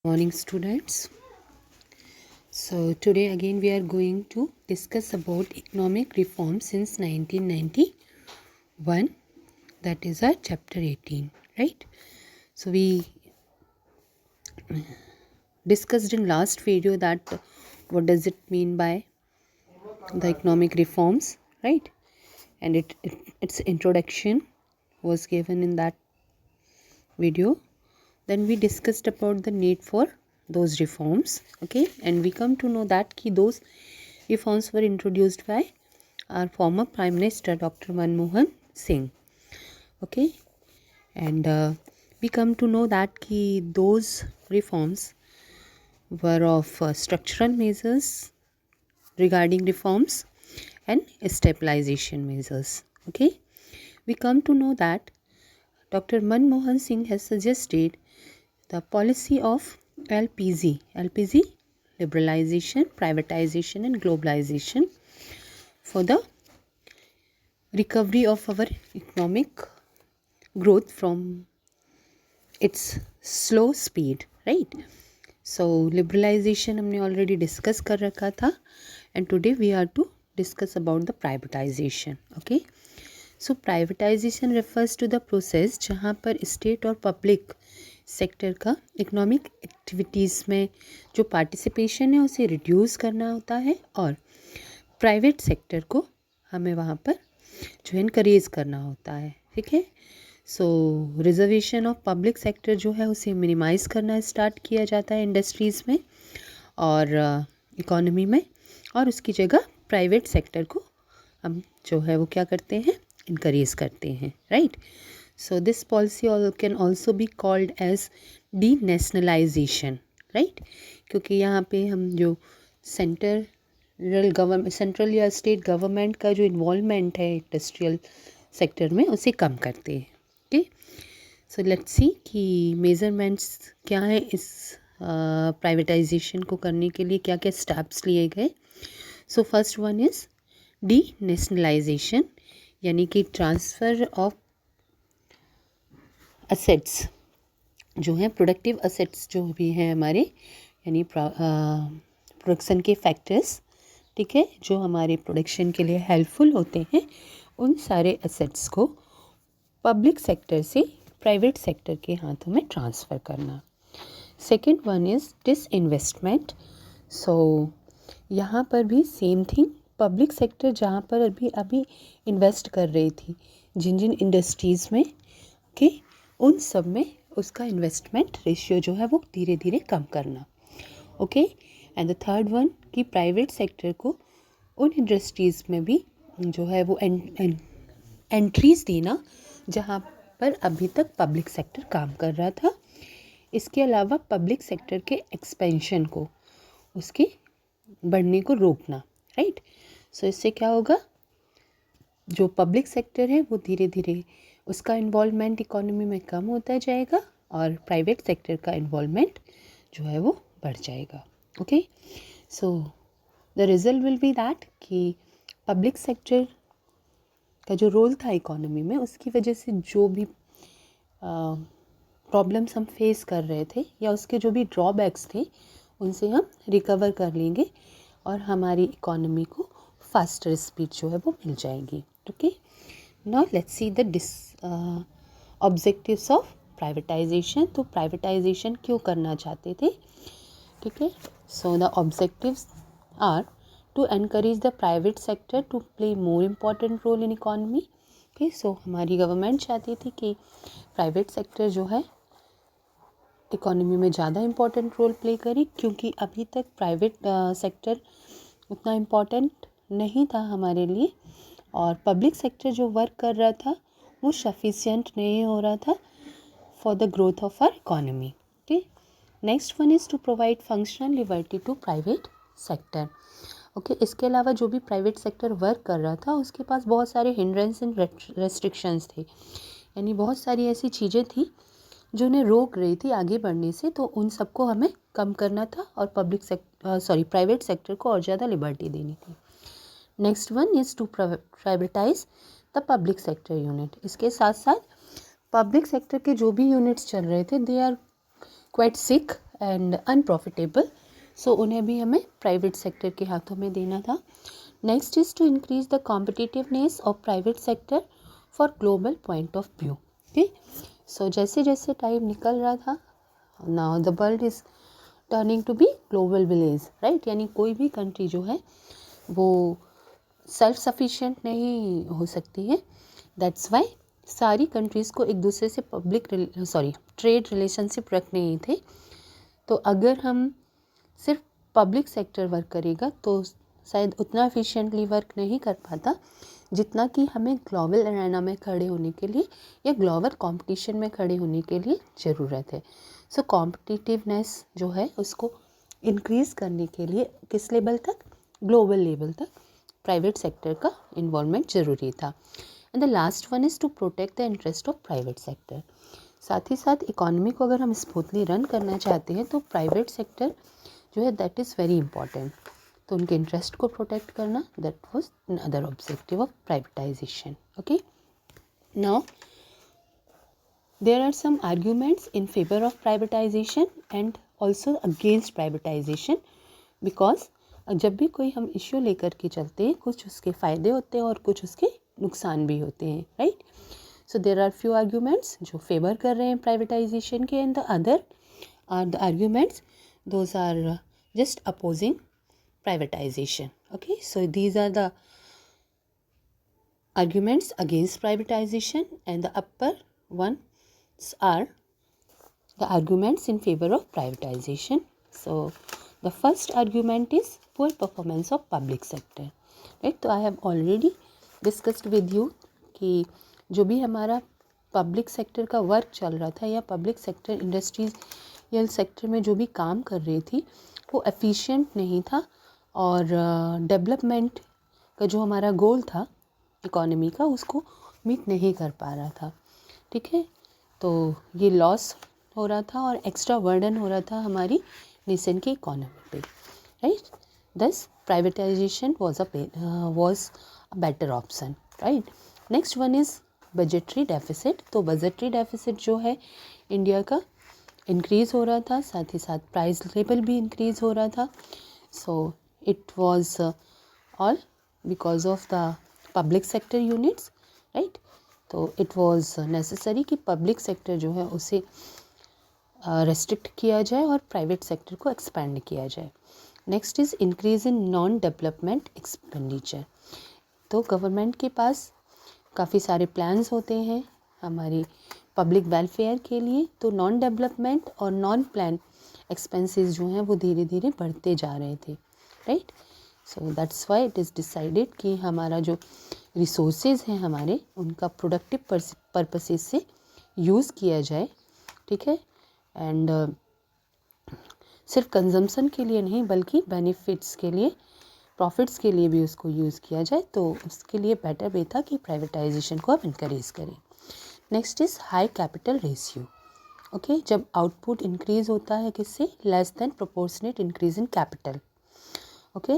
Morning students. So today again we are going to discuss about economic reform since 1991, that is our chapter 18, right? So we discussed in last video that what does it mean by the economic reforms, right? And its introduction was given in that video. Then we discussed about the need for those reforms, okay, and we come to know that those reforms were introduced by our former Prime Minister Dr. Manmohan Singh, okay, and we come to know that those reforms were of structural measures regarding reforms and stabilization measures, okay. We come to know that Dr. Manmohan Singh has suggested the policy of LPG, liberalization, privatization and globalization, for the recovery of our economic growth from its slow speed, right? So liberalization हमने already discuss कर रखा था, and today we are to discuss about the privatization, okay? So privatization refers to the process जहाँ पर state और public sector का economic activities में जो पार्टिसिपेशन है उसे रिड्यूस करना होता है और प्राइवेट सेक्टर को हमें वहाँ पर जो इनकरेज करना होता है, ठीक है। सो रिजर्वेशन ऑफ पब्लिक सेक्टर जो है उसे मिनिमाइज़ करना स्टार्ट किया जाता है इंडस्ट्रीज़ में और इकोनॉमी में, और उसकी जगह प्राइवेट सेक्टर को हम जो है वो क्या करते हैं, इनकरेज करते हैं, right. So this policy can also be called as denationalization, right? क्योंकि यहाँ पे हम जो सेंट्रल या स्टेट गवर्नमेंट का जो इन्वॉल्वमेंट है इंडस्ट्रियल सेक्टर में उसे कम करते हैं, ओके। सो लेट्स सी कि मेजरमेंट्स क्या हैं इस प्राइवेटाइजेशन को करने के लिए, क्या क्या स्टेप्स लिए गए। सो फर्स्ट वन इज़ डीनेशनलाइजेशन, यानी कि ट्रांसफ़र ऑफ असेट्स जो हैं, प्रोडक्टिव असेट्स जो भी हैं हमारे, यानी प्रोडक्शन के फैक्टर्स, ठीक है, जो हमारे प्रोडक्शन के लिए हेल्पफुल होते हैं, उन सारे असेट्स को पब्लिक सेक्टर से प्राइवेट सेक्टर के हाथों में ट्रांसफ़र करना। Second one is disinvestment. So यहाँ पर भी सेम थिंग, पब्लिक सेक्टर जहाँ पर अभी इन्वेस्ट कर रही थी जिन जिन इंडस्ट्रीज़ में, ओके, उन सब में उसका इन्वेस्टमेंट रेशियो जो है वो धीरे धीरे कम करना, okay. And the third one कि प्राइवेट सेक्टर को उन इंडस्ट्रीज़ में भी जो है वो एंट्रीज़ देना जहाँ पर अभी तक पब्लिक सेक्टर काम कर रहा था। इसके अलावा पब्लिक सेक्टर के एक्सपेंशन को, उसके बढ़ने को रोकना, राइट। सो इससे क्या होगा, जो पब्लिक सेक्टर है वो धीरे धीरे उसका इन्वॉल्वमेंट इकोनॉमी में कम होता जाएगा और प्राइवेट सेक्टर का इन्वॉल्वमेंट जो है वो बढ़ जाएगा, okay. So the result will be that कि पब्लिक सेक्टर का जो रोल था इकोनॉमी में, उसकी वजह से जो भी प्रॉब्लम्स हम फेस कर रहे थे या उसके जो भी ड्रॉबैक्स थे उनसे हम रिकवर कर लेंगे और हमारी इकोनॉमी को फास्टर स्पीड जो है वो मिल जाएगी, okay. Now let's see the objectives of privatization. तो privatization क्यों करना चाहते थे, ठीक है। So the objectives are to encourage the private sector to play more important role in economy. Okay, so हमारी गवर्नमेंट चाहती थी कि प्राइवेट सेक्टर जो है इकोनॉमी में ज़्यादा इम्पोर्टेंट रोल प्ले करे, क्योंकि अभी तक प्राइवेट सेक्टर उतना इम्पोर्टेंट नहीं था हमारे लिए और पब्लिक सेक्टर जो वर्क कर रहा था वो सफिशिएंट नहीं हो रहा था for the growth of our economy, okay. Next one is to provide functional liberty to private sector, okay. इसके अलावा जो भी प्राइवेट सेक्टर वर्क कर रहा था उसके पास बहुत सारे हिंड्रेंस एंड रेस्ट्रिक्शंस थे, यानी बहुत सारी ऐसी चीज़ें थी जो उन्हें रोक रही थी आगे बढ़ने से, तो उन सबको हमें कम करना था और प्राइवेट सेक्टर को और ज़्यादा लिबर्टी देनी थी। Next one is to privatize the public sector unit. इसके साथ साथ पब्लिक सेक्टर के जो भी यूनिट्स चल रहे थे they are quite sick, and unprofitable, so उन्हें भी हमें प्राइवेट सेक्टर के हाथों में देना था। Next is to increase the competitiveness of private sector for global point of view. Okay, so जैसे जैसे टाइम निकल रहा था, now the world is turning to be global village, right, यानी कोई भी कंट्री जो है वो सेल्फ सफिशिएंट नहीं हो सकती है। दैट्स वाई सारी कंट्रीज़ को एक दूसरे से ट्रेड रिलेशनशिप रखने ही थे। तो अगर हम सिर्फ पब्लिक सेक्टर वर्क करेगा तो शायद उतना एफिशिएंटली वर्क नहीं कर पाता जितना कि हमें ग्लोबल अरेना में खड़े होने के लिए या ग्लोबल कंपटीशन में खड़े होने के लिए ज़रूरत है। सो कॉम्पिटिटिवनेस जो है उसको इंक्रीज़ करने के लिए किस लेवल तक, ग्लोबल लेवल तक प्राइवेट सेक्टर का इन्वॉल्वमेंट ज़रूरी था। And the last one is to protect the interest of private sector. साथ ही साथ इकोनॉमी को अगर हम स्मूथली रन करना चाहते हैं तो प्राइवेट सेक्टर जो है दैट इज़ वेरी इंपॉर्टेंट। तो उनके इंटरेस्ट को प्रोटेक्ट करना, that was another objective of privatization. Okay, now there are some arguments in favour of privatization and also against privatization, because जब भी कोई हम इश्यू लेकर के चलते हैं कुछ उसके फ़ायदे होते हैं और कुछ उसके नुकसान भी होते हैं, right. So there are few arguments जो फेवर कर रहे हैं प्राइवेटाइजेशन के, and the other are the arguments those are just opposing privatization. Okay, so these are the arguments against privatization, and the upper ones are the arguments in favor of privatization. So the first argument is poor performance of public sector, right? तो I have already discussed with you कि जो भी हमारा public sector का work चल रहा था या पब्लिक सेक्टर इंडस्ट्रियल सेक्टर में जो भी काम कर रही थी वो एफिशिएंट नहीं था और डेवलपमेंट का जो हमारा गोल था इकोनॉमी का उसको मीट नहीं कर पा रहा था, ठीक है। तो ये लॉस हो रहा था और एक्स्ट्रा बर्डन हो रहा था हमारी नेशन की इकोनॉमी पे, राइट। दस privatisation was a better option, right. Next one is budgetary deficit. तो बजटरी डेफिसिट जो है इंडिया का इंक्रीज़ हो रहा था, साथ ही साथ प्राइस लेवल भी इंक्रीज़ हो रहा था। So it was all because of the public sector units, right. तो इट वाज नेसेसरी कि पब्लिक सेक्टर जो है उसे रेस्ट्रिक्ट किया जाए और प्राइवेट सेक्टर को एक्सपेंड किया जाए। Next is increase in non development expenditure. तो गवर्नमेंट के पास काफ़ी सारे प्लान्स होते हैं हमारी पब्लिक वेलफेयर के लिए, तो नॉन डेवलपमेंट और नॉन प्लान एक्सपेंसेस जो हैं वो धीरे धीरे बढ़ते जा रहे थे, right. So that's why it is decided कि हमारा जो रिसोर्सेज हैं हमारे उनका प्रोडक्टिव पर्पसेस से यूज़ किया जाए, ठीक है। एंड सिर्फ कंजम्पशन के लिए नहीं बल्कि बेनिफिट्स के लिए, प्रॉफिट्स के लिए भी उसको यूज़ किया जाए, तो उसके लिए बेटर वे था कि प्राइवेटाइजेशन को आप इनकरेज करें। Next is high capital ratio. Okay, जब आउटपुट इंक्रीज़ होता है किससे, less than proportionate increase in capital. Okay,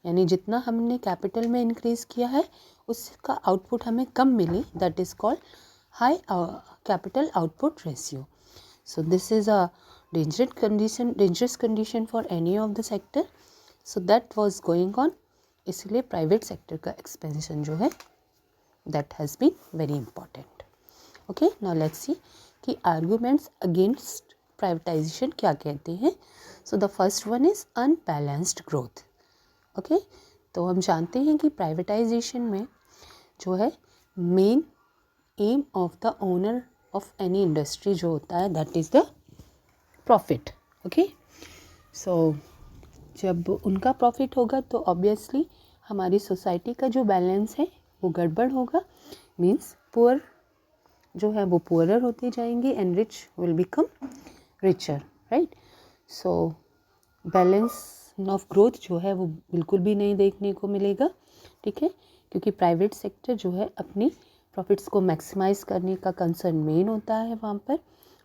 यानी जितना हमने कैपिटल में इंक्रीज़ किया है उसका आउटपुट हमें कम मिले, that is called high capital output ratio. So this is a dangerous condition for any of the sector. So that was going on, इसलिए प्राइवेट सेक्टर का एक्सपेंशन जो है that has been very important. Okay, now let's see कि arguments against privatization क्या कहते हैं। So the first one is unbalanced growth. Okay, तो हम जानते हैं कि प्राइवेटाइजेशन में जो है main aim of the owner of any industry जो होता है that is the profit. Okay, so जब उनका प्रॉफिट होगा तो ऑब्वियसली हमारी सोसाइटी का जो बैलेंस है वो गड़बड़ होगा, मीन्स पुअर जो है वो पुअरर होते जाएंगे and rich will become richer, right. So balance of growth जो है वो बिल्कुल भी नहीं देखने को मिलेगा, ठीक है, क्योंकि प्राइवेट सेक्टर जो है अपनी प्रॉफिट्स को मैक्सिमाइज करने का कंसर्न मेन होता है वहाँ पर,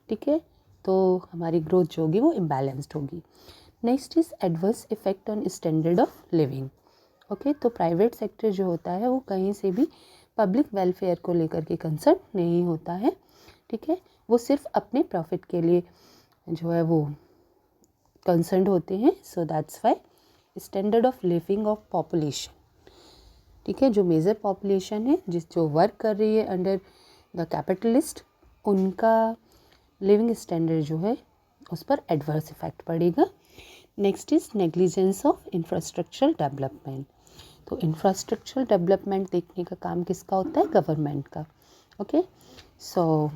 ठीक है। तो हमारी ग्रोथ जो होगी वो इम्बैलेंस्ड होगी। Next is adverse effect on standard of living. Okay, तो प्राइवेट सेक्टर जो होता है वो कहीं से भी पब्लिक वेलफेयर को लेकर के कंसर्न नहीं होता है, ठीक है। वो सिर्फ अपने प्रॉफिट के लिए जो है वो कंसर्न्ड होते हैं. So that's why standard of living of population, ठीक है, जो मेजर पॉपुलेशन है जो वर्क कर रही है अंडर द कैपिटलिस्ट, उनका लिविंग स्टैंडर्ड जो है उस पर एडवर्स इफेक्ट पड़ेगा. Next is negligence of infrastructural development. तो इंफ्रास्ट्रक्चरल डेवलपमेंट देखने का काम किसका होता है? गवर्नमेंट का. ओके, सो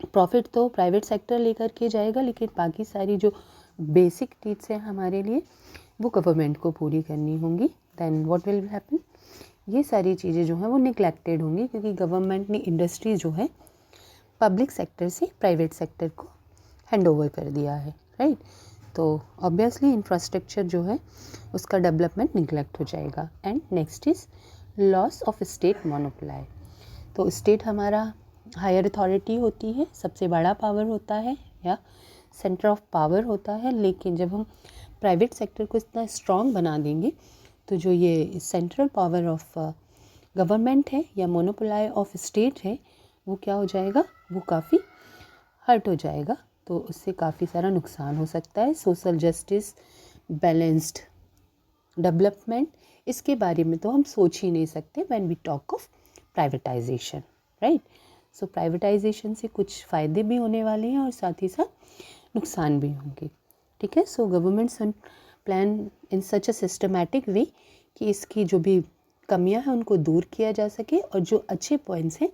प्रॉफिट तो प्राइवेट सेक्टर लेकर के जाएगा, लेकिन बाकी सारी जो बेसिक नीड्स हैं हमारे लिए वो गवर्नमेंट को पूरी करनी होंगी. देन व्हाट विल हैपन, ये सारी चीज़ें जो हैं वो निगलेक्टेड होंगी, क्योंकि गवर्नमेंट ने इंडस्ट्री जो है पब्लिक सेक्टर से प्राइवेट सेक्टर को हैंड ओवर कर दिया है, राइट. तो ऑब्वियसली इंफ्रास्ट्रक्चर जो है उसका डेवलपमेंट निगलेक्ट हो जाएगा. And next is loss of state monopoly. तो स्टेट हमारा हायर अथॉरिटी होती है, सबसे बड़ा पावर होता है या सेंटर ऑफ पावर होता है, लेकिन जब हम प्राइवेट सेक्टर को इतना स्ट्रॉन्ग बना देंगे तो जो ये सेंट्रल पावर ऑफ गवर्नमेंट है या मोनोपोलाई ऑफ स्टेट है वो क्या हो जाएगा? वो काफ़ी हर्ट हो जाएगा. तो उससे काफ़ी सारा नुकसान हो सकता है. सोशल जस्टिस, बैलेंस्ड डेवलपमेंट, इसके बारे में तो हम सोच ही नहीं सकते when we talk of privatisation, right. So privatization से कुछ फ़ायदे भी होने वाले हैं और साथ ही साथ नुकसान भी होंगे, ठीक है. So government plan in such a systematic way कि इसकी जो भी कमियां हैं उनको दूर किया जा सके और जो अच्छे पॉइंट्स हैं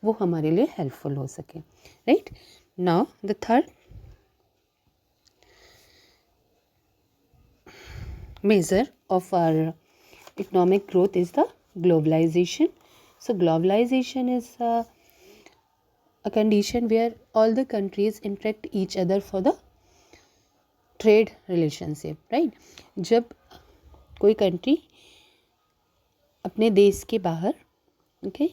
वो हमारे लिए हेल्पफुल हो सके, right. Now the third measure of our economic growth is the globalization. So globalization is a condition where all the countries interact each other for the trade relationship, right. जब कोई country अपने देश के बाहर okay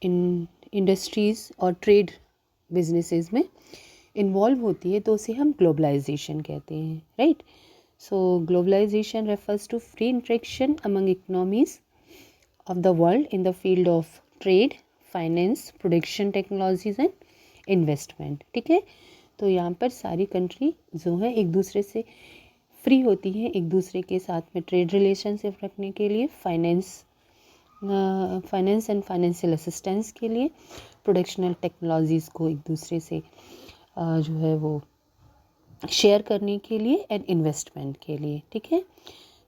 in industries और trade businesses में involve होती है तो उसे हम ग्लोबलाइजेशन कहते हैं, right. So globalization refers to free interaction among economies of the world in the field of trade, finance, production technologies and investment, ठीक है. तो यहाँ पर सारी कंट्री जो है एक दूसरे से फ्री होती हैं एक दूसरे के साथ में ट्रेड रिलेशनशिप रखने के लिए, फाइनेंस एंड फाइनेंशियल असिस्टेंस के लिए, प्रोडक्शनल टेक्नोलॉजीज़ को एक दूसरे से जो है वो शेयर करने के लिए एंड इन्वेस्टमेंट के लिए, ठीक है.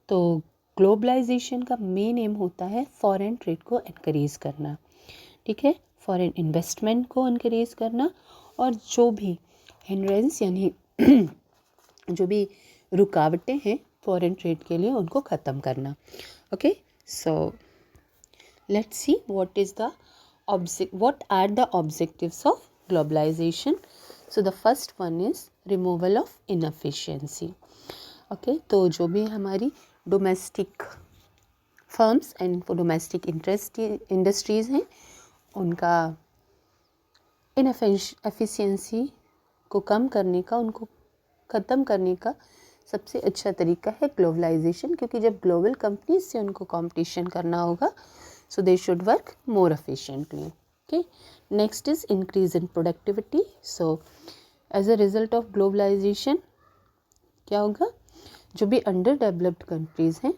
तो ग्लोबलाइजेशन का मेन एम होता है फॉरेन ट्रेड को एनकरेज करना, ठीक है, फॉरेन इन्वेस्टमेंट को एनकरेज करना और जो भी हिंड्रेंस यानी जो भी रुकावटें हैं फॉरेन ट्रेड के लिए उनको ख़त्म करना. Okay, so let's C what are the objectives of globalization. So the first one is removal of inefficiency. Okay, तो जो भी हमारी domestic firms and domestic industries हैं उनका इनएफिशिएंसी को कम करने का, उनको ख़त्म करने का सबसे अच्छा तरीका है ग्लोबलाइजेशन, क्योंकि जब ग्लोबल कंपनीज से उनको कंपटीशन करना होगा so they should work more efficiently. Okay, next is increase in productivity. So as a result of globalization क्या होगा? जो भी अंडर डेवलप्ड कंट्रीज़ हैं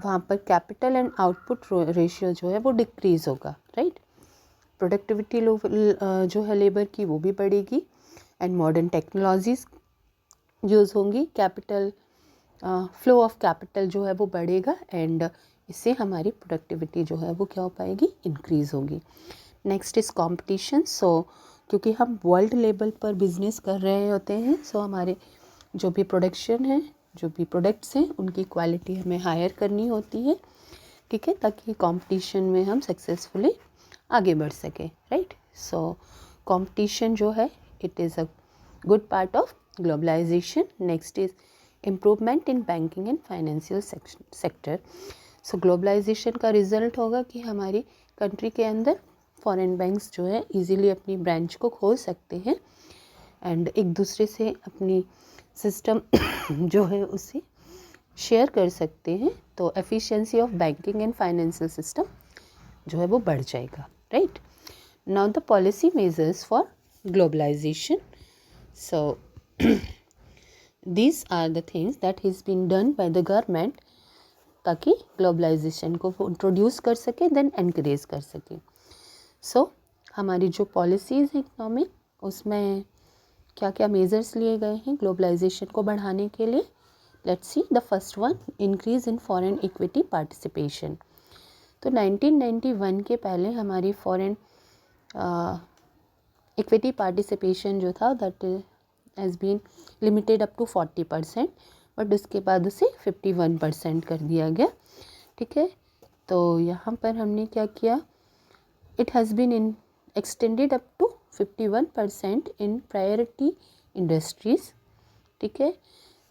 वहाँ पर कैपिटल एंड आउटपुट रेशियो जो है वो डिक्रीज़ होगा, राइट. प्रोडक्टिविटी जो है लेबर की वो भी बढ़ेगी एंड मॉडर्न टेक्नोलॉजीज़ यूज़ होंगी, कैपिटल फ्लो ऑफ कैपिटल जो है वो बढ़ेगा एंड इससे हमारी प्रोडक्टिविटी जो है वो क्या हो पाएगी? इंक्रीज़ होगी. Next is competition. सो क्योंकि हम वर्ल्ड लेवल पर बिजनेस कर रहे होते हैं सो हमारे जो भी प्रोडक्शन है, जो भी प्रोडक्ट्स हैं उनकी क्वालिटी हमें हायर करनी होती है, ठीक है, ताकि कंपटीशन में हम सक्सेसफुली आगे बढ़ सके, राइट. सो कंपटीशन जो है it is a good part of globalization. Next is improvement in banking and financial sector. So globalization का रिज़ल्ट होगा कि हमारी कंट्री के अंदर फॉरेन बैंक्स जो है इजीली अपनी ब्रांच को खोल सकते हैं एंड एक दूसरे से अपनी सिस्टम जो है उसे शेयर कर सकते हैं. तो efficiency of banking and financial system जो है वो बढ़ जाएगा, right. Now the policy measures for globalization. So these are the things that has been done by the government ताकि ग्लोबलाइजेशन को इंट्रोड्यूस कर सके, देन एनकरेज कर सके. सो हमारी जो पॉलिसीज़ हैं इकोनॉमिक, उसमें क्या क्या मेजर्स लिए गए हैं ग्लोबलाइजेशन को बढ़ाने के लिए. Let's see the first one, increase in foreign equity participation. तो 1991 के पहले हमारी फॉरेन इक्विटी पार्टिसिपेशन जो था that has been limited up to 40%, but उसके बाद उसे 51% कर दिया गया. ठीक है, तो यहाँ पर हमने क्या किया, it has been extended up to 51% in priority industries. ठीक है,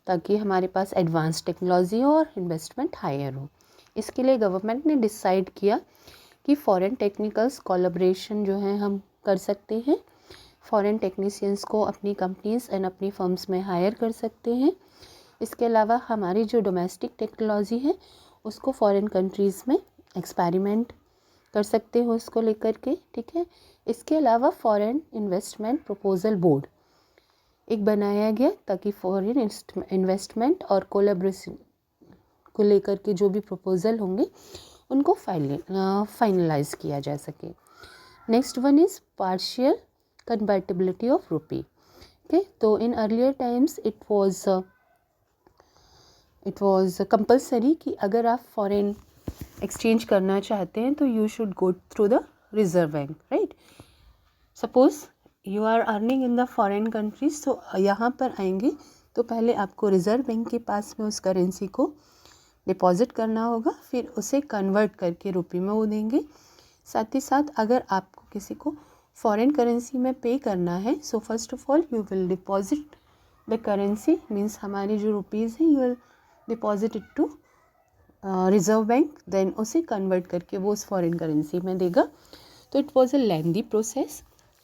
ताकि हमारे पास एडवांस टेक्नोलॉजी और इन्वेस्टमेंट हायर हो. इसके लिए गवर्नमेंट ने डिसाइड किया कि फॉरेन टेक्निकल्स कोलैबोरेशन जो है हम कर सकते हैं. फॉरेन टेक्नीशियंस को अपनी कंपनीज एंड अपनी फर्म्स में हायर कर सकते हैं. इसके अलावा हमारी जो डोमेस्टिक टेक्नोलॉजी है उसको फॉरेन कंट्रीज़ में एक्सपेरिमेंट कर सकते हो उसको लेकर के. ठीक है, इसके अलावा फॉरेन इन्वेस्टमेंट प्रपोजल बोर्ड एक बनाया गया ताकि फॉरेन इन्वेस्टमेंट और कोलैबोरेशन को लेकर के जो भी प्रपोजल होंगे उनको फाइनलाइज किया जा सके. Next one is partial convertibility of rupee. Okay, तो in earlier times it was compulsory कि अगर आप फॉरेन एक्सचेंज करना चाहते हैं तो you should go through the reserve bank, right. Suppose you are earning in the foreign countries, तो यहाँ पर आएंगे तो पहले आपको रिजर्व बैंक के पास में उस करेंसी को डिपॉजिट करना होगा, फिर उसे कन्वर्ट करके रुपये में वो देंगे. साथ ही साथ अगर आपको किसी को फॉरेन करेंसी में पे करना है, so first of all you will deposit the currency, means हमारी जो रुपीज़ हैं you will deposit it to reserve bank, then उसे कन्वर्ट करके वो उस फॉरेन करेंसी में देगा. तो it was a lengthy process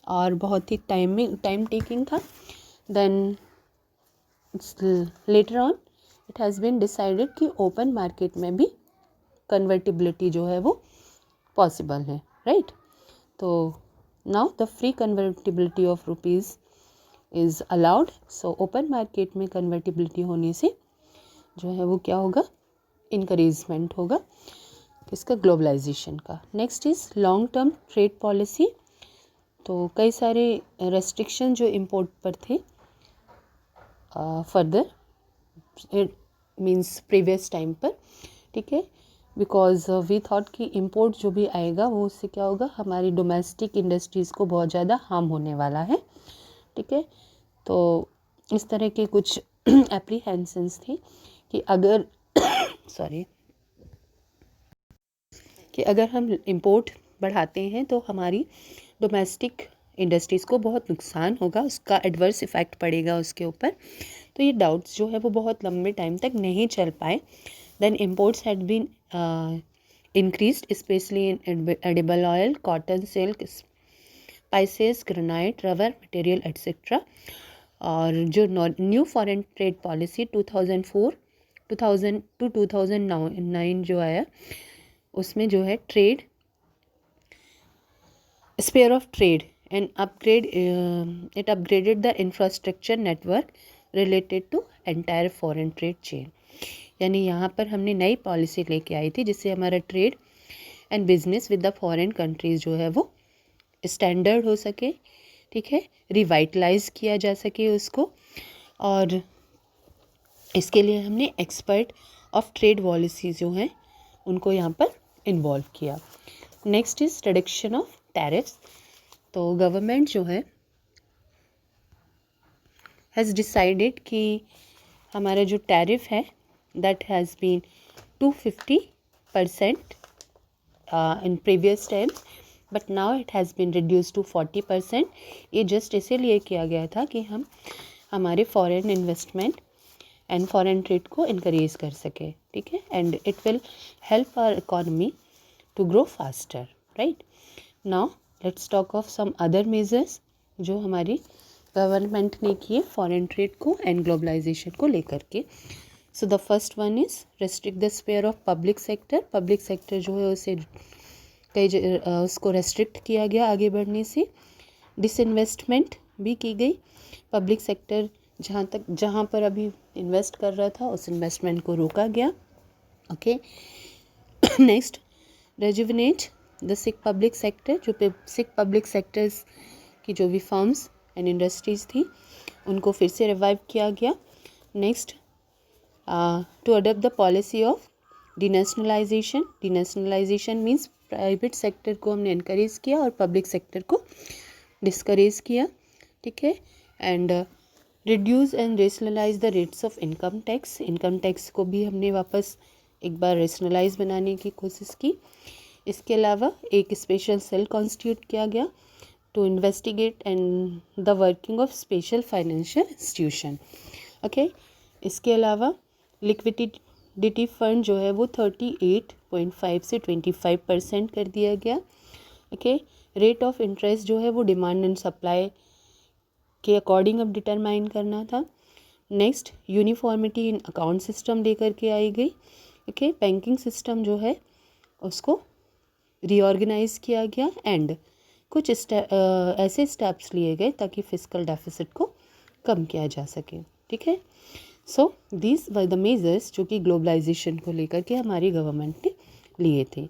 और बहुत ही टाइम टेकिंग था. Then later on it has been decided कि ओपन मार्केट में भी कन्वर्टिबिलिटी जो है वो पॉसिबल है, राइट. तो now the free convertibility of rupees is allowed. So open market में कन्वर्टिबिलिटी होने से जो है वो क्या होगा, इनकरेजमेंट होगा इसका ग्लोबलाइजेशन का. Next is long term trade policy. तो कई सारे रेस्ट्रिक्शन जो इंपोर्ट पर थे further, it means previous time पर. ठीक है, बिकॉज वी थॉट कि इंपोर्ट जो भी आएगा वो उससे क्या होगा, हमारी डोमेस्टिक इंडस्ट्रीज़ को बहुत ज़्यादा हार्म होने वाला है. ठीक है, तो इस तरह के कुछ एप्रीहेंशंस थे कि अगर कि अगर हम इंपोर्ट बढ़ाते हैं तो हमारी डोमेस्टिक इंडस्ट्रीज़ को बहुत नुकसान होगा, उसका एडवर्स इफ़ेक्ट पड़ेगा उसके ऊपर. तो ये डाउट्स जो है वो बहुत लंबे टाइम तक नहीं चल पाए. Then imports had been increased specially in edible oil, cotton, silk, spices, granite, rubber material etcetera. और जो new foreign trade policy 2004 to 2009 जो आया, उसमें जो है trade spare of trade and it upgraded the infrastructure network related to entire foreign trade chain. यानी यहाँ पर हमने नई पॉलिसी लेके आई थी जिससे हमारा trade and business with the foreign countries जो है वो स्टैंडर्ड हो सके. ठीक है, रिवाइटलाइज किया जा सके उसको. और इसके लिए हमने एक्सपर्ट ऑफ ट्रेड पॉलिसी जो हैं उनको यहाँ पर इन्वॉल्व किया. Next is reduction of tariffs. तो गवर्नमेंट जो है हैज़ डिसाइडेड कि हमारा जो टैरिफ है that has been 250% in previous times, but now it has been reduce to 40%. ये जस्ट इसीलिए किया गया था कि हम हमारे foreign investment and foreign trade को इनकरेज कर सके. ठीक है, and it will help our economy to grow faster, right. Now let's talk of some other measures जो हमारी गवर्नमेंट ने किए फॉरेन ट्रेड को एंड ग्लोबलाइजेशन को लेकर के. So the first one is restrict the sphere of public sector. Public sector जो है उसे उसको रेस्ट्रिक्ट किया गया आगे बढ़ने से. डिसइन्वेस्टमेंट भी की गई. पब्लिक सेक्टर जहाँ पर अभी इन्वेस्ट कर रहा था उस इन्वेस्टमेंट को रोका गया। Okay, next, rejuvenate the sick public sector, जो सिक पब्लिक सेक्टर्स की जो भी फर्म्स एंड इंडस्ट्रीज़ थी उनको फिर से रिवाइव किया गया। Next, to adopt the policy of denationalisation. Denationalisation means private sector को हमने इनकरेज किया और पब्लिक सेक्टर को डिस्करेज किया, ठीक है। And reduce and rationalise the rates of income tax. Income tax को भी हमने वापस एक बार रेशनलाइज बनाने की कोशिश की। इसके अलावा एक स्पेशल सेल कॉन्स्टिट्यूट किया गया to investigate and the working of special financial institution. Okay, इसके अलावा लिक्विडिटी फंड जो है वो 38.5 से 25% कर दिया गया। ओके, रेट ऑफ इंटरेस्ट जो है वो डिमांड एंड सप्लाई के अकॉर्डिंग अब डिटरमाइन करना था। नेक्स्ट, यूनिफॉर्मिटी इन अकाउंट सिस्टम लेकर के आई गई। ओके, बैंकिंग सिस्टम जो है उसको रीऑर्गेनाइज किया गया एंड कुछ ऐसे स्टेप्स लिए गए ताकि फिस्कल डेफिसिट को कम किया जा सके, ठीक है। So these were the measures जो कि ग्लोबलाइजेशन को लेकर के हमारी गवर्नमेंट ने लिए थे।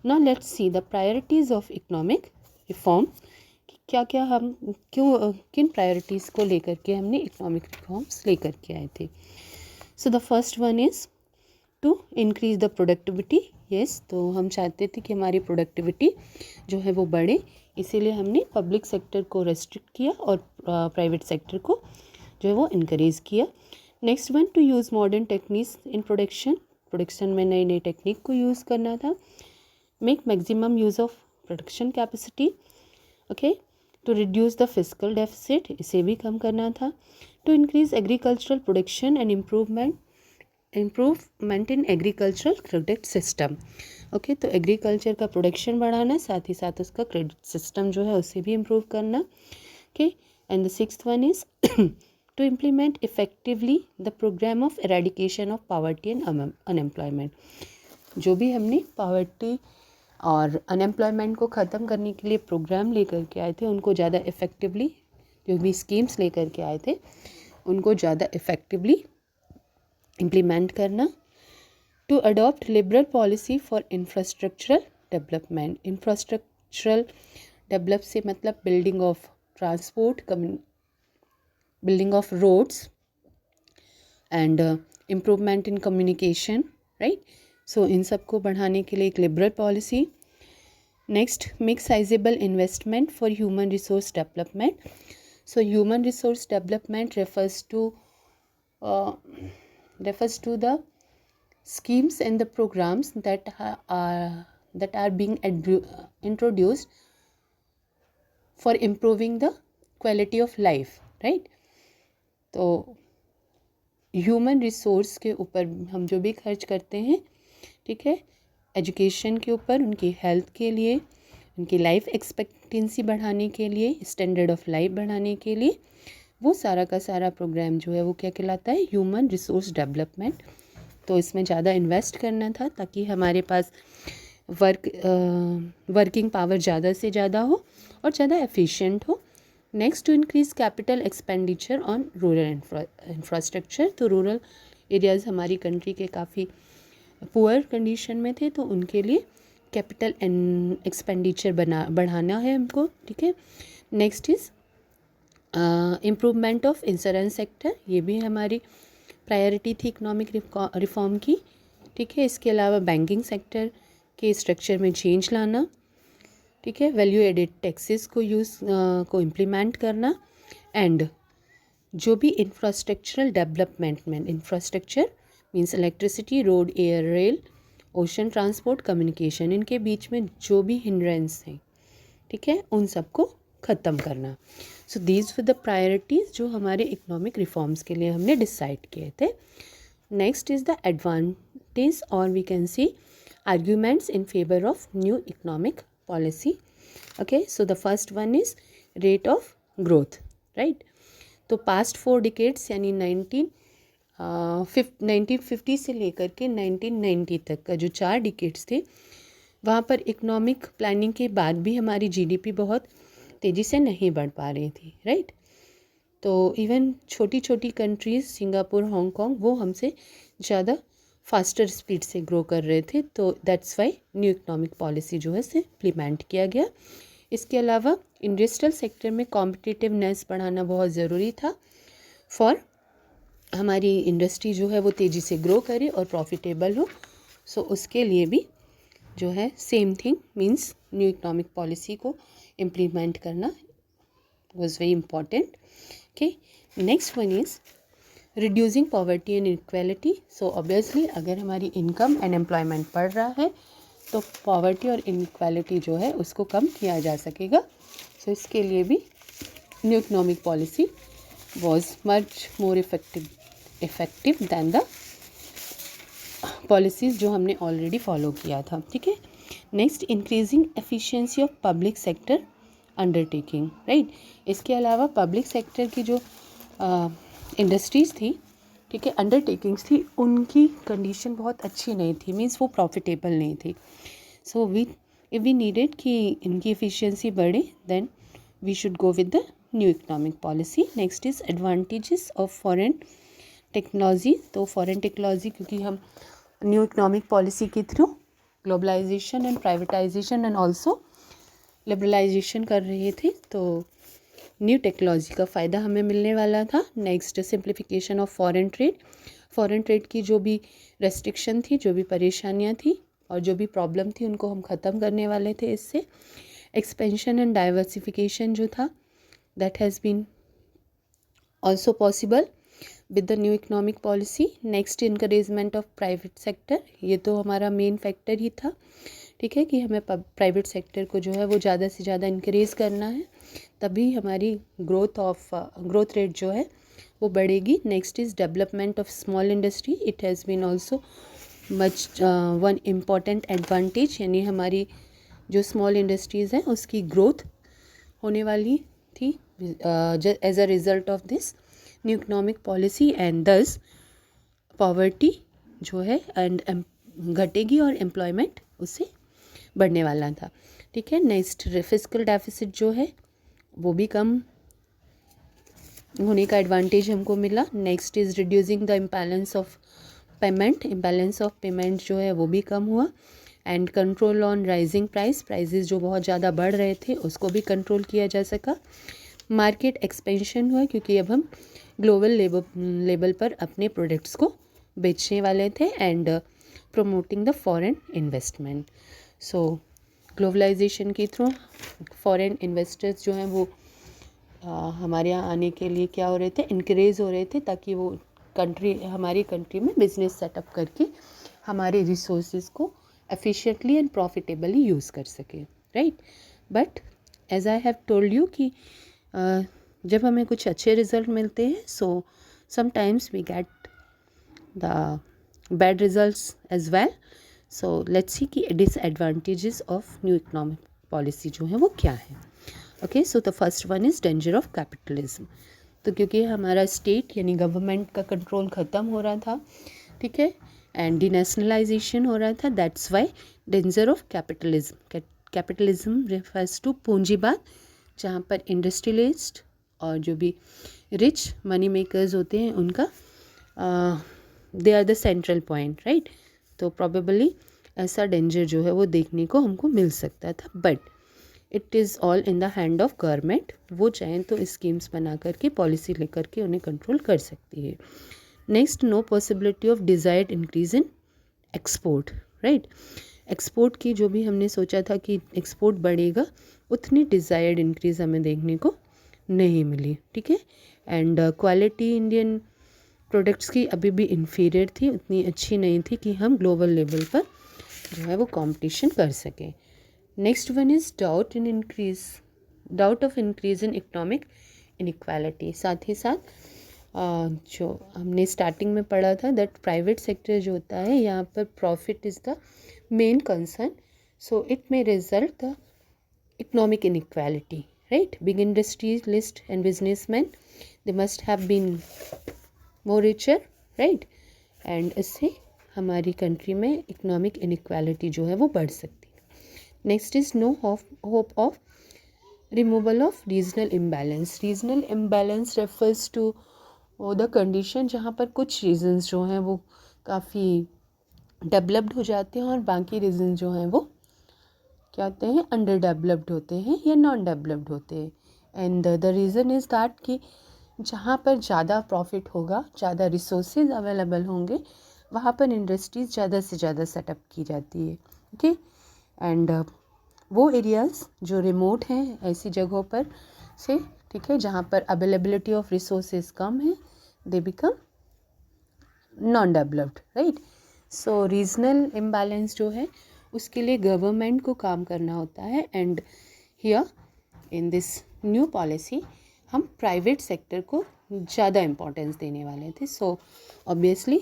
Now let's see the priorities of economic reform, क्या क्या हम किन प्रायोरिटीज़ को लेकर के हमने इकोनॉमिक रिफॉर्म्स लेकर के आए थे। So the first one is to increase the productivity. Yes, तो हम चाहते थे कि हमारी प्रोडक्टिविटी जो है वो बढ़े, इसीलिए हमने पब्लिक सेक्टर को रेस्ट्रिक्ट किया और प्राइवेट सेक्टर को जो है वो इनकरेज किया। Next one, to use modern techniques in production में नई नई टेक्निक को यूज़ करना था। Make maximum use of production capacity. Okay, to reduce the fiscal deficit, इसे भी कम करना था। To increase agricultural production and improvement in agricultural credit system. Okay, तो एग्रीकल्चर का प्रोडक्शन बढ़ाना, साथ ही साथ उसका क्रेडिट सिस्टम जो है उसे भी इम्प्रूव करना। Okay, and the sixth one is to implement effectively the programme of eradication of poverty and unemployment. जो भी हमने पॉवर्टी और अनएम्प्लॉयमेंट को ख़त्म करने के लिए प्रोग्राम लेकर के आए थे उनको ज़्यादा इफ़ेक्टिवली, जो भी स्कीम्स लेकर के आए थे उनको ज़्यादा इफ़ेक्टिवली इम्प्लीमेंट करना। To adopt liberal policy for infrastructural development. Infrastructural develop से मतलब building of transport, building of roads and improvement in communication, right. So इन सब को बढ़ाने के लिए एक liberal policy. Next, make sizable investment for human resource development. So human resource development refers to the schemes and the programs that are being introduced for improving the quality of life, right। तो human resource के ऊपर हम जो भी खर्च करते हैं, ठीक है, एजुकेशन के ऊपर, उनकी हेल्थ के लिए, उनकी लाइफ एक्सपेक्टेंसी बढ़ाने के लिए, स्टैंडर्ड ऑफ लाइफ बढ़ाने के लिए, वो सारा का सारा प्रोग्राम जो है वो क्या कहलाता है, ह्यूमन रिसोर्स डेवलपमेंट। तो इसमें ज़्यादा इन्वेस्ट करना था ताकि हमारे पास वर्किंग पावर ज़्यादा से ज़्यादा हो और ज़्यादा एफिशिएंट हो। Next, to increase capital expenditure on rural infrastructure. तो रूरल एरियाज़ हमारी कंट्री के काफ़ी पुअर कंडीशन में थे, तो उनके लिए कैपिटल एक्सपेंडिचर बढ़ाना है हमको, ठीक है। Next is improvement of insurance sector, ये भी हमारी प्रायोरिटी थी इकोनॉमिक रिफॉर्म की, ठीक है। इसके अलावा बैंकिंग सेक्टर के स्ट्रक्चर में चेंज लाना, ठीक है। वैल्यू एडेड टैक्सेस को इम्प्लीमेंट करना एंड जो भी इंफ्रास्ट्रक्चरल डेवलपमेंट में, infrastructure means electricity, road, air, rail, ocean transport, communication, इनके बीच में जो भी हिंड्रेंस हैं, ठीक है, उन सबको ख़त्म करना। So these were the priorities जो हमारे इकोनॉमिक रिफॉर्म्स के लिए हमने डिसाइड किए थे। नेक्स्ट इज़ द एडवांटेज और we can see arguments in favour of new economic policy. Okay, so the first one is rate of growth, right. तो past 4 decades यानी 1950 से लेकर के 1990 तक का जो 4 डिकेड्स थे, वहाँ पर इकोनॉमिक प्लानिंग के बाद भी हमारी जीडीपी बहुत तेज़ी से नहीं बढ़ पा रही थी, राइट। तो इवन छोटी छोटी कंट्रीज़ सिंगापुर, हांगकांग, वो हमसे ज़्यादा फास्टर स्पीड से ग्रो कर रहे थे। तो that's why new economic policy जो है इसे इम्प्लीमेंट किया गया। इसके अलावा इंडस्ट्रियल सेक्टर में कॉम्पिटिटिवनेस बढ़ाना बहुत ज़रूरी था फॉर हमारी इंडस्ट्री जो है वो तेज़ी से ग्रो करे और प्रॉफिटेबल हो। सो उसके लिए भी जो है same thing means new economic policy को इम्प्लीमेंट करना was very important. Okay, next one is reducing poverty and inequality. So obviously अगर हमारी इनकम एंड एम्प्लॉयमेंट बढ़ रहा है तो पॉवर्टी और इनक्वालिटी जो है उसको कम किया जा सकेगा। सो इसके लिए भी new economic policy was much more effective than the policies जो हमने ऑलरेडी फॉलो किया था। ठीक है, next increasing efficiency of public sector undertaking, right. इसके अलावा पब्लिक सेक्टर की जो इंडस्ट्रीज़ थी, ठीक है, अंडरटेकिंग्स थी, उनकी कंडीशन बहुत अच्छी नहीं थी, मीन्स वो प्रॉफिटेबल नहीं थी। सो वी नीडेड कि इनकी एफिशिएंसी बढ़े, then we should go with the new economic policy. Next is advantages of foreign technology. तो फॉरेन टेक्नोलॉजी क्योंकि हम न्यू इकोनॉमिक पॉलिसी के through globalisation and privatisation and also liberalisation कर रहे थे, तो न्यू टेक्नोलॉजी का फ़ायदा हमें मिलने वाला था। Next simplification of foreign trade. Foreign trade की जो भी रेस्ट्रिक्शन थी, जो भी परेशानियां थी और जो भी प्रॉब्लम थी, उनको हम ख़त्म करने वाले थे इससे। एक्सपेंशन एंड डाइवर्सिफिकेशन जो था that has been also possible with the new economic policy. Next encouragement of private sector, ये तो हमारा मेन फैक्टर ही था, ठीक है, कि हमें प्राइवेट सेक्टर को जो है वो ज़्यादा से ज़्यादा इनक्रीज़ करना है, तभी हमारी ग्रोथ रेट जो है वो बढ़ेगी। Next is development of small industry. It has been also much one important advantage, यानी हमारी जो स्मॉल इंडस्ट्रीज़ हैं उसकी ग्रोथ होने वाली थी as a result of this new economic policy, and thus poverty जो है एंड घटेगी और एम्प्लॉयमेंट उससे बढ़ने वाला था। ठीक है, नेक्स्ट फिस्कल डेफिसिट जो है वो भी कम होने का एडवांटेज हमको मिला। Next is reducing the imbalance of payment. Imbalance of payment जो है वो भी कम हुआ। And control on rising prices जो बहुत ज़्यादा बढ़ रहे थे उसको भी कंट्रोल किया जा सका। मार्केट एक्सपेंशन हुआ क्योंकि अब हम ग्लोबल लेवल पर अपने प्रोडक्ट्स को बेचने वाले थे। And promoting the foreign investment. So globalisation के थ्रू फॉरेन इन्वेस्टर्स जो हैं वो हमारे यहाँ आने के लिए क्या हो रहे थे, इनक्रेज हो रहे थे, ताकि वो हमारी कंट्री में बिजनेस सेटअप करके हमारे रिसोर्सेज को एफिशिएंटली एंड प्रॉफिटेबली यूज़ कर सके, right. But as I have told you कि जब हमें कुछ अच्छे रिजल्ट मिलते हैं, so sometimes we get the bad results as well. So let's see कि disadvantages of new economic policy जो है वो क्या है। Okay, so the first one is danger of capitalism. तो क्योंकि हमारा स्टेट यानी गवर्नमेंट का कंट्रोल ख़त्म हो रहा था, ठीक है, एंड डिनेशनलाइजेशन हो रहा था, that's why danger of capitalism. Capitalism refers to पूंजीवाद, जहाँ पर इंडस्ट्रियलिस्ट और जो भी रिच मनी मेकर्स होते हैं उनका they are the central point, right. तो प्रॉबेबली ऐसा डेंजर जो है वो देखने को हमको मिल सकता था, but it is all in the hand of government. वो चाहें तो स्कीम्स बना करके, पॉलिसी लेकर के उन्हें कंट्रोल कर सकती है। Next, no possibility of desired increase in export, right. Export की जो भी हमने सोचा था कि एक्सपोर्ट बढ़ेगा, उतनी डिज़ायर्ड इंक्रीज हमें देखने को नहीं मिली, ठीक है। एंड क्वालिटी इंडियन प्रोडक्ट्स की अभी भी इन्फीरियर थी, उतनी अच्छी नहीं थी कि हम ग्लोबल लेवल पर जो है वो कंपटीशन कर सकें। Next one is doubt of increase in economic inequality. साथ ही साथ जो हमने स्टार्टिंग में पढ़ा था दैट प्राइवेट सेक्टर जो होता है, यहाँ पर profit is the main concern, so it may result the economic inequality, right. Big industrialist and businessman they must have been more richer, right, and इससे हमारी कंट्री में इकोनॉमिक इनइक्वालिटी जो है वो बढ़ सकती है। Next is no hope of removal of regional imbalance. Regional imbalance refers to the condition जहाँ पर कुछ रीजन्स जो हैं वो काफ़ी डेवलप्ड हो जाते हैं और बाकी रीजन जो हैं वो क्या होते हैं, अंडर डेवलप्ड होते हैं या नॉन डेवलप्ड होते हैं। And the reason is that कि जहाँ पर ज़्यादा प्रॉफिट होगा, ज़्यादा रिसोर्सेज अवेलेबल होंगे, वहाँ पर इंडस्ट्रीज़ ज़्यादा से ज़्यादा सेटअप की जाती है। ओके, एंड वो एरियाज़ जो रिमोट हैं ऐसी जगहों पर से, ठीक है, जहाँ पर अवेलेबिलिटी ऑफ रिसोर्सेज कम है, they become non developed, right. So regional imbalance जो है उसके लिए गवर्नमेंट को काम करना होता है। And here in this new policy हम प्राइवेट सेक्टर को ज़्यादा इम्पोर्टेंस देने वाले थे। सो ऑब्वियसली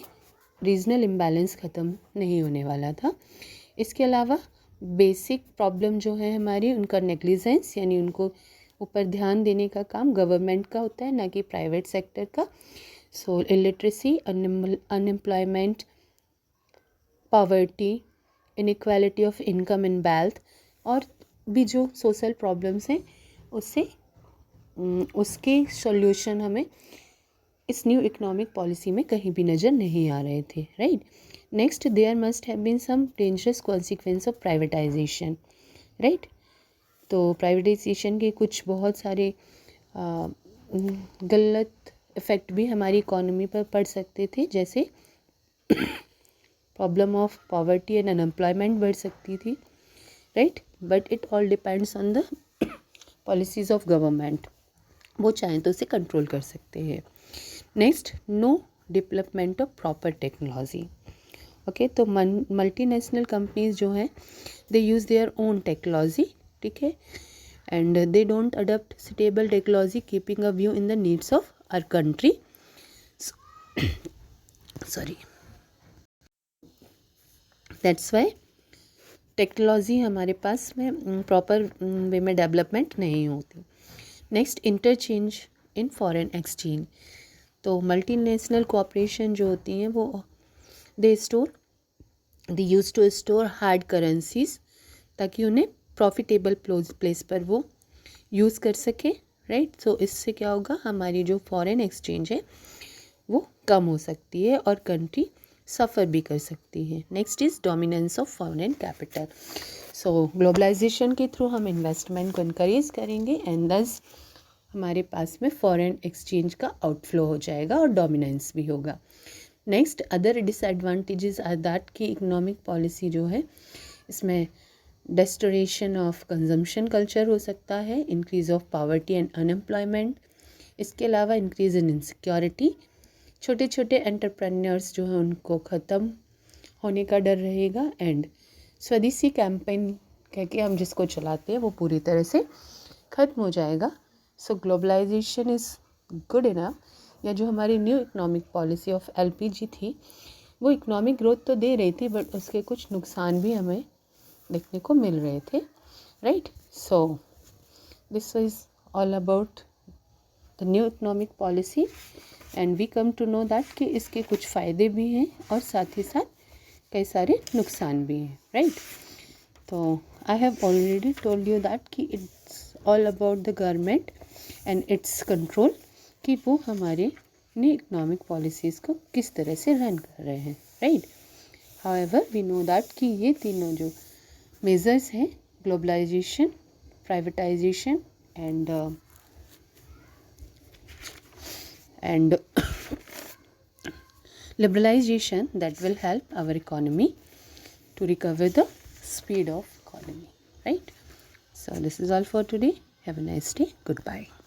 रीजनल इम्बैलेंस ख़त्म नहीं होने वाला था। इसके अलावा बेसिक प्रॉब्लम जो है हमारी, उनका नेग्लिजेंस यानी उनको ऊपर ध्यान देने का काम गवर्नमेंट का होता है, ना कि प्राइवेट सेक्टर का। So illiteracy, unemployment, poverty, inequality of income and wealth और भी जो सोशल प्रॉब्लम्स हैं उसके सॉल्यूशन हमें इस न्यू इकोनॉमिक पॉलिसी में कहीं भी नज़र नहीं आ रहे थे, right. Next, there must have been some dangerous consequence of privatisation, right. तो प्राइवेटाइजेशन के कुछ बहुत सारे गलत इफ़ेक्ट भी हमारी इकोनॉमी पर पड़ सकते थे, जैसे problem of poverty and unemployment बढ़ सकती थी, right. But it all depends on the policies of government, वो चाहें तो उसे कंट्रोल कर सकते हैं। Next, no development of proper technology. Okay, तो मल्टीनेशनल कंपनीज जो हैं they use their own technology, ठीक है, and they don't adopt suitable technology keeping a view in the needs of our country. Sorry, that's why technology हमारे पास में proper way में development नहीं होती। Next, interchange in foreign exchange. तो multinational corporation जो होती हैं वो they use to store hard currencies ताकि उन्हें प्रॉफिटेबल प्लेस पर वो यूज़ कर सके, राइट। सो इससे क्या होगा, हमारी जो फॉरेन एक्सचेंज है वो कम हो सकती है और कंट्री सफ़र भी कर सकती है। Next is dominance of foreign capital. So globalisation के थ्रू हम इन्वेस्टमेंट को इनकरेज करेंगे एंड दस हमारे पास में फॉरेन एक्सचेंज का आउटफ्लो हो जाएगा और डोमिनेंस भी होगा। Next, other disadvantages are that कि इकोनॉमिक पॉलिसी जो है इसमें डिस्टोरेशन ऑफ कंजम्पशन कल्चर हो सकता है, increase of poverty and unemployment, इसके अलावा इंक्रीज इन इनसिक्योरिटी, छोटे छोटे एंटरप्रेन्योर्स जो हैं उनको ख़त्म होने का डर रहेगा, एंड स्वदेशी कैंपेन कह के हम जिसको चलाते हैं वो पूरी तरह से ख़त्म हो जाएगा। सो ग्लोबलाइजेशन इज़ गुड इनफ, या जो हमारी new economic policy of LPG थी वो इकोनॉमिक ग्रोथ तो दे रही थी बट उसके कुछ नुकसान भी हमें देखने को मिल रहे थे, right. So this is all about the new economic policy and we come to know that कि इसके कुछ फ़ायदे भी हैं और साथ ही साथ कई सारे नुकसान भी हैं, राइट। तो I have already told you that कि it's all about the government and its control कि वो हमारे न्यू इकोनॉमिक पॉलिसीज़ को किस तरह से रन कर रहे हैं, right. However we know that कि ये तीनों जो मेजर्स हैं, globalisation, privatisation and liberalization, that will help our economy to recover the speed of economy, right. So this is all for today. Have a nice day. Goodbye.